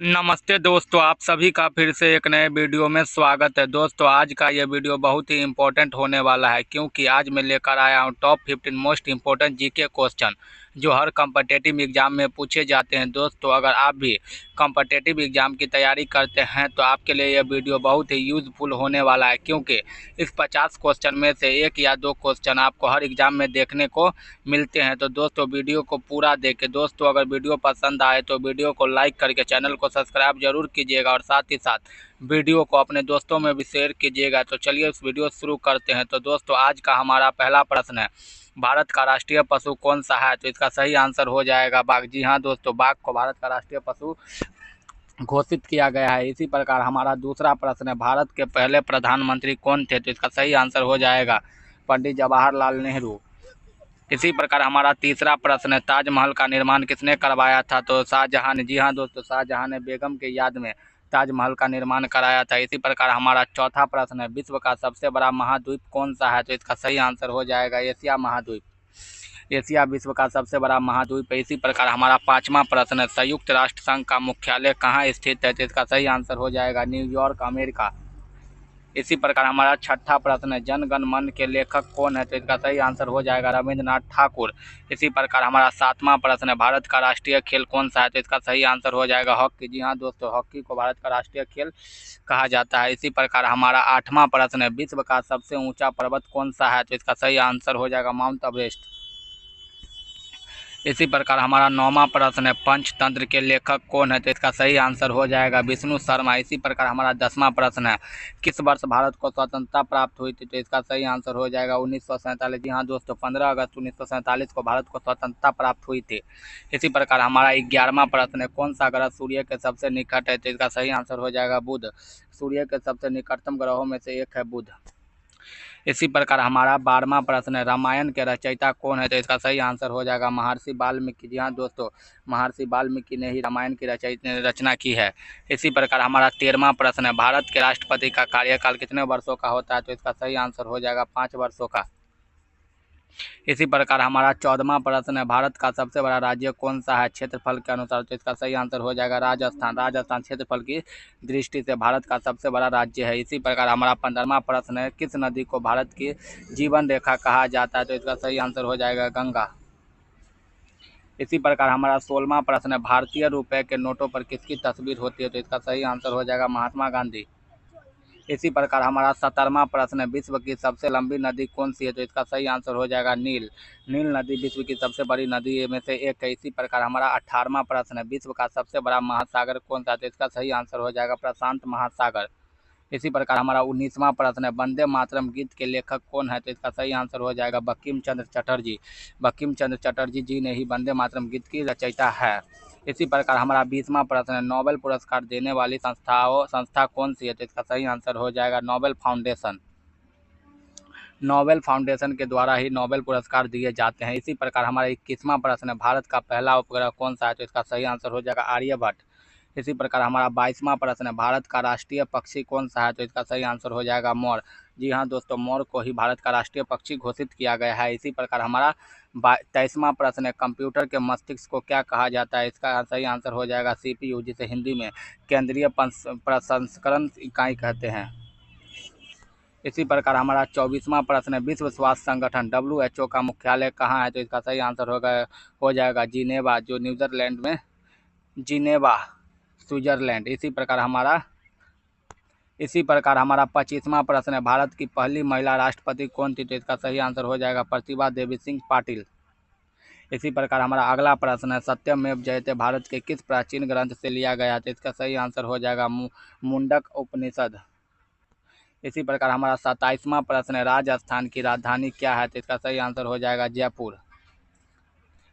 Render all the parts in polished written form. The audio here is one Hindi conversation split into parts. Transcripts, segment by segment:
नमस्ते दोस्तों, आप सभी का फिर से एक नए वीडियो में स्वागत है। दोस्तों, आज का ये वीडियो बहुत ही इम्पोर्टेंट होने वाला है, क्योंकि आज मैं लेकर आया हूँ top 15 most important GK question जो हर कम्पिटिटिव एग्ज़ाम में पूछे जाते हैं। दोस्तों, अगर आप भी कम्पिटिटिव एग्ज़ाम की तैयारी करते हैं तो आपके लिए यह वीडियो बहुत ही यूज़फुल होने वाला है, क्योंकि इस 50 क्वेश्चन में से एक या दो क्वेश्चन आपको हर एग्ज़ाम में देखने को मिलते हैं। तो दोस्तों, वीडियो को पूरा देखें। दोस्तों, अगर वीडियो पसंद आए तो वीडियो को लाइक करके चैनल को सब्सक्राइब जरूर कीजिएगा और साथ ही साथ वीडियो को अपने दोस्तों में भी शेयर कीजिएगा। तो चलिए इस वीडियो शुरू करते हैं। तो दोस्तों, आज का हमारा पहला प्रश्न है, भारत का राष्ट्रीय पशु कौन सा है? तो इसका सही आंसर हो जाएगा बाघ। जी हाँ दोस्तों, बाघ को भारत का राष्ट्रीय पशु घोषित किया गया है। इसी प्रकार हमारा दूसरा प्रश्न है, भारत के पहले प्रधानमंत्री कौन थे? तो इसका सही आंसर हो जाएगा पंडित जवाहरलाल नेहरू। इसी प्रकार हमारा तीसरा प्रश्न है, ताजमहल का निर्माण किसने करवाया था? तो शाहजहां ने। जी हाँ दोस्तों, शाहजहां ने बेगम के याद में ताजमहल का निर्माण कराया था। इसी प्रकार हमारा चौथा प्रश्न है, विश्व का सबसे बड़ा महाद्वीप कौन सा है? तो इसका सही आंसर हो जाएगा एशिया महाद्वीप। एशिया विश्व का सबसे बड़ा महाद्वीप है। इसी प्रकार हमारा पांचवा प्रश्न है, संयुक्त राष्ट्र संघ का मुख्यालय कहाँ स्थित है? तो इसका सही आंसर हो जाएगा न्यूयॉर्क, अमेरिका। इसी प्रकार हमारा छठा प्रश्न है, जन गण मन के लेखक कौन है? तो इसका सही आंसर हो जाएगा रविंद्रनाथ ठाकुर। इसी प्रकार हमारा सातवां प्रश्न है, भारत का राष्ट्रीय खेल कौन सा है? तो इसका सही आंसर हो जाएगा हॉकी। जी हाँ दोस्तों, हॉकी को भारत का राष्ट्रीय खेल कहा जाता है। इसी प्रकार हमारा आठवां प्रश्न है, विश्व का सबसे ऊंचा पर्वत कौन सा है? तो इसका सही आंसर हो जाएगा माउंट एवरेस्ट। इसी प्रकार हमारा नौवां प्रश्न है, पंचतंत्र के लेखक कौन है? तो इसका सही आंसर हो जाएगा विष्णु शर्मा। इसी प्रकार हमारा 10वां प्रश्न है, किस वर्ष भारत को स्वतंत्रता प्राप्त हुई थी? तो इसका सही आंसर हो जाएगा 1947। जी हाँ दोस्तों, 15 अगस्त 1947 को भारत को स्वतंत्रता प्राप्त हुई थी। इसी प्रकार हमारा 11वां प्रश्न है, कौन सा ग्रह सूर्य के सबसे निकट है? तो इसका सही आंसर हो जाएगा बुध। सूर्य के सबसे निकटतम ग्रहों में से एक है बुध। इसी प्रकार हमारा 12वां प्रश्न है, रामायण के रचयिता कौन है? तो इसका सही आंसर हो जाएगा महर्षि वाल्मीकि। जी हाँ दोस्तों, महर्षि वाल्मीकि ने ही रामायण की रचना की है। इसी प्रकार हमारा 13वां प्रश्न है, भारत के राष्ट्रपति का कार्यकाल कितने वर्षों का होता है? तो इसका सही आंसर हो जाएगा 5 वर्षों का। इसी प्रकार हमारा 14वां प्रश्न है, भारत का सबसे बड़ा राज्य कौन सा है क्षेत्रफल के अनुसार? तो इसका सही आंसर हो जाएगा राजस्थान। राजस्थान क्षेत्रफल की दृष्टि से भारत का सबसे बड़ा राज्य है। इसी प्रकार हमारा 15वां प्रश्न है, किस नदी को भारत की जीवन रेखा कहा जाता है? तो इसका सही आंसर हो जाएगा गंगा। इसी प्रकार हमारा 16वां प्रश्न है, भारतीय रुपए के नोटों पर किसकी तस्वीर होती है? तो इसका सही आंसर हो जाएगा महात्मा गांधी। इसी प्रकार हमारा 17वां प्रश्न है, विश्व की सबसे लंबी नदी कौन सी है? तो इसका सही आंसर हो जाएगा नील। नील नदी विश्व की सबसे बड़ी नदी में से एक है। इसी प्रकार हमारा 18वां प्रश्न है, विश्व का सबसे बड़ा महासागर कौन सा है? तो इसका सही आंसर हो जाएगा प्रशांत महासागर। इसी प्रकार हमारा 19वां प्रश्न है, वंदे मातरम गीत के लेखक कौन है? तो इसका सही आंसर हो जाएगा बंकिम चंद्र चटर्जी। बंकिम चंद्र चटर्जी जी ने ही वंदे मातरम गीत की रचयिता है। इसी प्रकार हमारा 20वां प्रश्न है, नोबेल पुरस्कार देने वाली संस्था कौन सी है? तो इसका सही आंसर हो जाएगा नोबेल फाउंडेशन। नोबेल फाउंडेशन के द्वारा ही नोबेल पुरस्कार दिए जाते हैं। इसी प्रकार हमारा 21वां प्रश्न है, भारत का पहला उपग्रह कौन सा है? तो इसका सही आंसर हो जाएगा आर्यभट्ट। इसी प्रकार हमारा 22वां प्रश्न है, भारत का राष्ट्रीय पक्षी कौन सा है? तो इसका सही आंसर हो जाएगा मोर। जी हाँ दोस्तों, मोर को ही भारत का राष्ट्रीय पक्षी घोषित किया गया है। इसी प्रकार हमारा 23वां प्रश्न है, कंप्यूटर के मस्तिष्क को क्या कहा जाता है? इसका सही आंसर हो जाएगा CPU, जिसे हिंदी में केंद्रीय प्रसंस्करण इकाई कहते हैं। इसी प्रकार हमारा 24वां प्रश्न है, विश्व स्वास्थ्य संगठन WHO का मुख्यालय कहाँ है? तो इसका सही आंसर हो जाएगा जिनेवा, जो न्यूजीलैंड में, जिनेवा स्विट्जरलैंड। इसी प्रकार हमारा 25वां प्रश्न है, भारत की पहली महिला राष्ट्रपति कौन थी? तो इसका सही आंसर हो जाएगा प्रतिभा देवी सिंह पाटिल। इसी प्रकार हमारा अगला प्रश्न है, सत्यमेव जयते भारत के किस प्राचीन ग्रंथ से लिया गया? तो इसका सही आंसर हो जाएगा मुंडक उपनिषद। इसी प्रकार हमारा 27वां प्रश्न है, राजस्थान की राजधानी क्या है? तो इसका सही आंसर हो जाएगा जयपुर।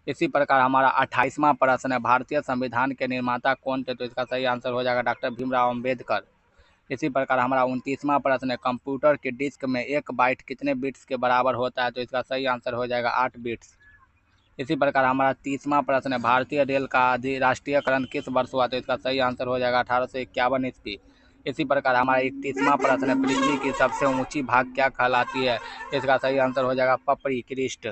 इसी प्रकार हमारा 28वां प्रश्न है, भारतीय संविधान के निर्माता कौन थे? तो इसका सही आंसर हो जाएगा डॉक्टर भीमराव अम्बेडकर। इसी प्रकार हमारा 29वां प्रश्न है, कंप्यूटर के डिस्क में 1 बाइट कितने बिट्स के बराबर होता है? तो इसका सही आंसर हो जाएगा 8 बिट्स। इसी प्रकार हमारा 30वां प्रश्न है, भारतीय रेल का राष्ट्रीयकरण किस वर्ष हुआ? तो इसका सही आंसर हो जाएगा 1851 ईस्वी। इसी प्रकार हमारा 31वां प्रश्न है, पृथ्वी की सबसे ऊंची भाग क्या कहलाती है? इसका सही आंसर हो जाएगा पपरी क्रिस्ट।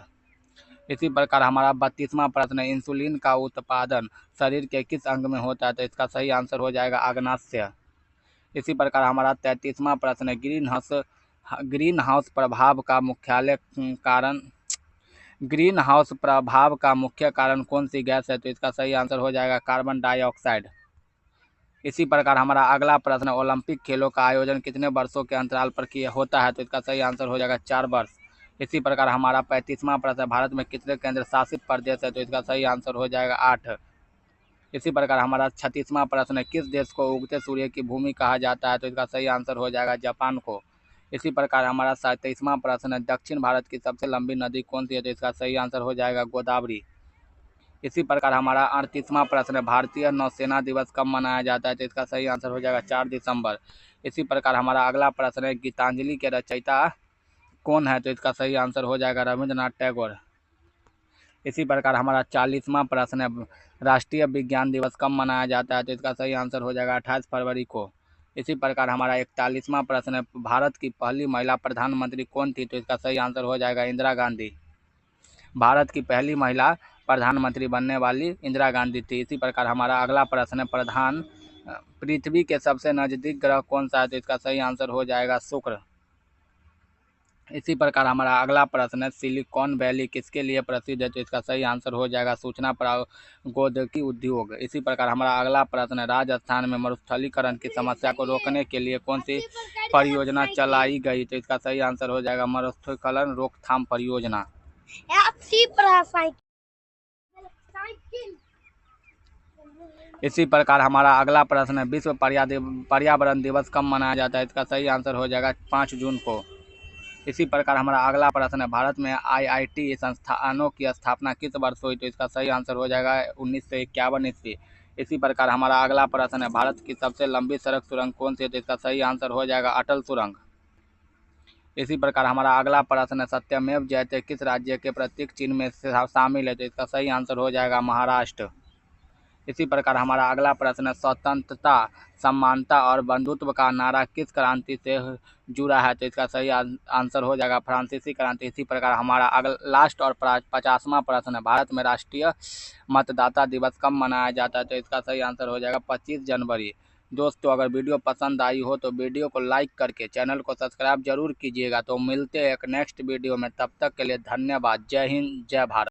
इसी प्रकार हमारा 32वां प्रश्न है, इंसुलिन का उत्पादन शरीर के किस अंग में होता है? तो इसका सही आंसर हो जाएगा अग्नाशय। इसी प्रकार हमारा 33वां प्रश्न है, ग्रीन हाउस प्रभाव का मुख्य कारण कौन सी गैस है? तो इसका सही आंसर हो जाएगा कार्बन डाइऑक्साइड। इसी प्रकार हमारा अगला प्रश्न, ओलंपिक खेलों का आयोजन कितने वर्षों के अंतराल पर किया होता है? तो इसका सही आंसर हो जाएगा 4 वर्ष। इसी प्रकार हमारा 35वां प्रश्न, भारत में कितने केंद्र शासित प्रदेश है? तो इसका सही आंसर हो जाएगा 8। इसी प्रकार हमारा 36वां प्रश्न है, किस देश को उगते सूर्य की भूमि कहा जाता है? तो इसका सही आंसर हो जाएगा जापान को। इसी प्रकार हमारा 37वां प्रश्न है, दक्षिण भारत की सबसे लंबी नदी कौन सी है? तो इसका सही आंसर हो जाएगा गोदावरी। इसी प्रकार हमारा 38वां प्रश्न है, भारतीय नौसेना दिवस कब मनाया जाता है? तो इसका सही आंसर हो जाएगा 4 दिसंबर। इसी प्रकार हमारा अगला प्रश्न है, गीतांजलि के रचयिता कौन है? तो इसका सही आंसर हो जाएगा रविंद्रनाथ टैगोर। इसी प्रकार हमारा 40वां प्रश्न है, राष्ट्रीय विज्ञान दिवस कब मनाया जाता है? तो इसका सही आंसर हो जाएगा 28 फरवरी को। इसी प्रकार हमारा 41वां प्रश्न है, भारत की पहली महिला प्रधानमंत्री कौन थी? तो इसका सही आंसर हो जाएगा इंदिरा गांधी। भारत की पहली महिला प्रधानमंत्री बनने वाली इंदिरा गांधी थी। इसी प्रकार हमारा अगला प्रश्न है, पृथ्वी के सबसे नज़दीक ग्रह कौन सा है? तो इसका सही आंसर हो जाएगा शुक्र। इसी प्रकार हमारा अगला प्रश्न है, सिलिकॉन वैली किसके लिए प्रसिद्ध है? तो इसका सही आंसर हो जाएगा सूचना प्रौद्योगिकी उद्योग। इसी प्रकार हमारा अगला प्रश्न है, राजस्थान में मरुस्थलीकरण की समस्या को रोकने के लिए कौन सी परियोजना चलाई गई? तो इसका सही आंसर हो जाएगा मरुस्थलीकरण रोकथाम परियोजना। इसी प्रकार हमारा अगला प्रश्न है, विश्व पर्यावरण दिवस कब मनाया जाता है? इसका सही आंसर हो जाएगा 5 जून को। इसी प्रकार हमारा अगला प्रश्न है, भारत में आईआईटी संस्थानों की स्थापना किस वर्ष हुई? तो इसका सही आंसर हो जाएगा 1951 ईस्वी। इसी प्रकार हमारा अगला प्रश्न है, भारत की सबसे लंबी सड़क सुरंग कौन सी है? तो इसका सही आंसर हो जाएगा अटल सुरंग। इसी प्रकार हमारा अगला प्रश्न है, सत्यमेव जयते किस राज्य के प्रतीक चिन्ह में शामिल है? तो इसका सही आंसर हो जाएगा महाराष्ट्र। इसी प्रकार हमारा अगला प्रश्न है, स्वतंत्रता, समानता और बंधुत्व का नारा किस क्रांति से जुड़ा है? तो इसका सही आंसर हो जाएगा फ्रांसीसी क्रांति। इसी प्रकार हमारा लास्ट और 50वां प्रश्न है, भारत में राष्ट्रीय मतदाता दिवस कब मनाया जाता है? तो इसका सही आंसर हो जाएगा 25 जनवरी। दोस्तों, अगर वीडियो पसंद आई हो तो वीडियो को लाइक करके चैनल को सब्सक्राइब जरूर कीजिएगा। तो मिलते हैं एक नेक्स्ट वीडियो में, तब तक के लिए धन्यवाद। जय हिंद, जय भारत।